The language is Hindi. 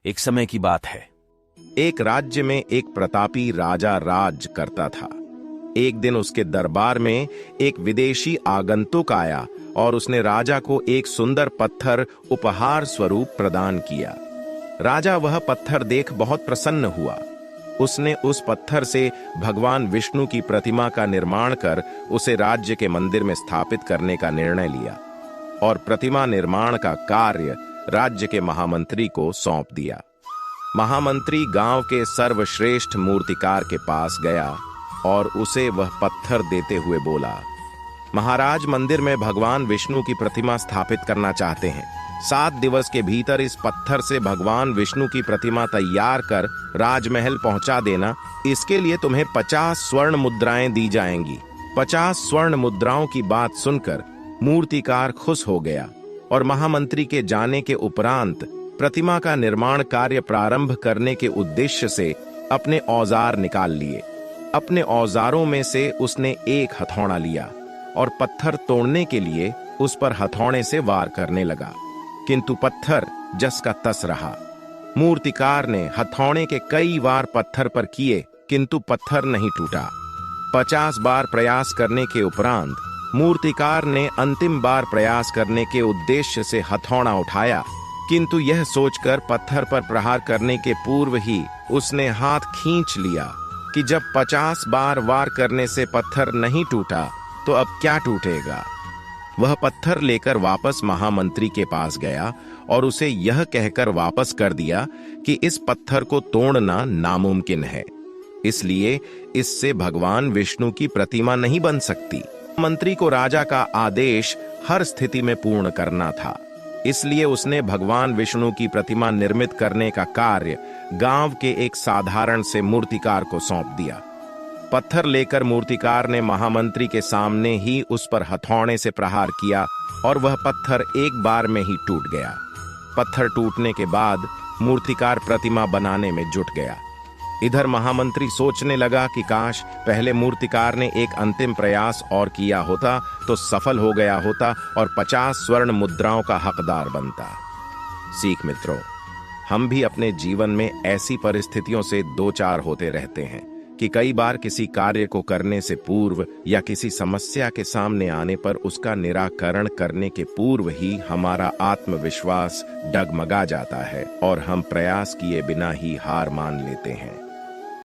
एक समय की बात है। एक राज्य में एक प्रतापी राजा राज करता था। एक दिन उसके दरबार में एक विदेशी आगंतुक आया और उसने राजा को एक सुंदर पत्थर उपहार स्वरूप प्रदान किया। राजा वह पत्थर देख बहुत प्रसन्न हुआ। उसने उस पत्थर से भगवान विष्णु की प्रतिमा का निर्माण कर उसे राज्य के मंदिर में स्थापित करने का निर्णय लिया और प्रतिमा निर्माण का कार्य राज्य के महामंत्री को सौंप दिया। महामंत्री गांव के सर्वश्रेष्ठ मूर्तिकार के पास गया और उसे वह पत्थर देते हुए बोला, महाराज, मंदिर में भगवान विष्णु की प्रतिमा स्थापित करना चाहते हैं। 7 दिवस के भीतर इस पत्थर से भगवान विष्णु की प्रतिमा तैयार कर राजमहल पहुंचा देना। इसके लिए तुम्हें 50 स्वर्ण मुद्राएं दी जाएंगी। 50 स्वर्ण मुद्राओं की बात सुनकर मूर्तिकार खुश हो गया और महामंत्री के जाने के उपरांत प्रतिमा का निर्माण कार्य प्रारंभ करने के उद्देश्य से अपने औजार निकाल लिए। अपने औजारों में से उसने एक हथौड़ा लिया और पत्थर तोड़ने के लिए उस पर हथौड़े से वार करने लगा, किंतु पत्थर जस का तस रहा। मूर्तिकार ने हथौड़े के कई वार पत्थर पर किए, किंतु पत्थर नहीं टूटा। 50 बार प्रयास करने के उपरांत मूर्तिकार ने अंतिम बार प्रयास करने के उद्देश्य से हथौड़ा उठाया, किंतु यह सोचकर पत्थर पर प्रहार करने के पूर्व ही उसने हाथ खींच लिया कि जब 50 बार वार करने से पत्थर नहीं टूटा तो अब क्या टूटेगा। वह पत्थर लेकर वापस महामंत्री के पास गया और उसे यह कहकर वापस कर दिया कि इस पत्थर को तोड़ना नामुमकिन है, इसलिए इससे भगवान विष्णु की प्रतिमा नहीं बन सकती। मंत्री को राजा का आदेश हर स्थिति में पूर्ण करना था, इसलिए उसने भगवान विष्णु की प्रतिमा निर्मित करने का कार्य गांव के एक साधारण से मूर्तिकार को सौंप दिया। पत्थर लेकर मूर्तिकार ने महामंत्री के सामने ही उस पर हथौड़े से प्रहार किया और वह पत्थर एक बार में ही टूट गया। पत्थर टूटने के बाद मूर्तिकार प्रतिमा बनाने में जुट गया। इधर महामंत्री सोचने लगा कि काश पहले मूर्तिकार ने एक अंतिम प्रयास और किया होता तो सफल हो गया होता और 50 स्वर्ण मुद्राओं का हकदार बनता। सीख मित्रों, हम भी अपने जीवन में ऐसी परिस्थितियों से दो चार होते रहते हैं कि कई बार किसी कार्य को करने से पूर्व या किसी समस्या के सामने आने पर उसका निराकरण करने के पूर्व ही हमारा आत्मविश्वास डगमगा जाता है और हम प्रयास किए बिना ही हार मान लेते हैं।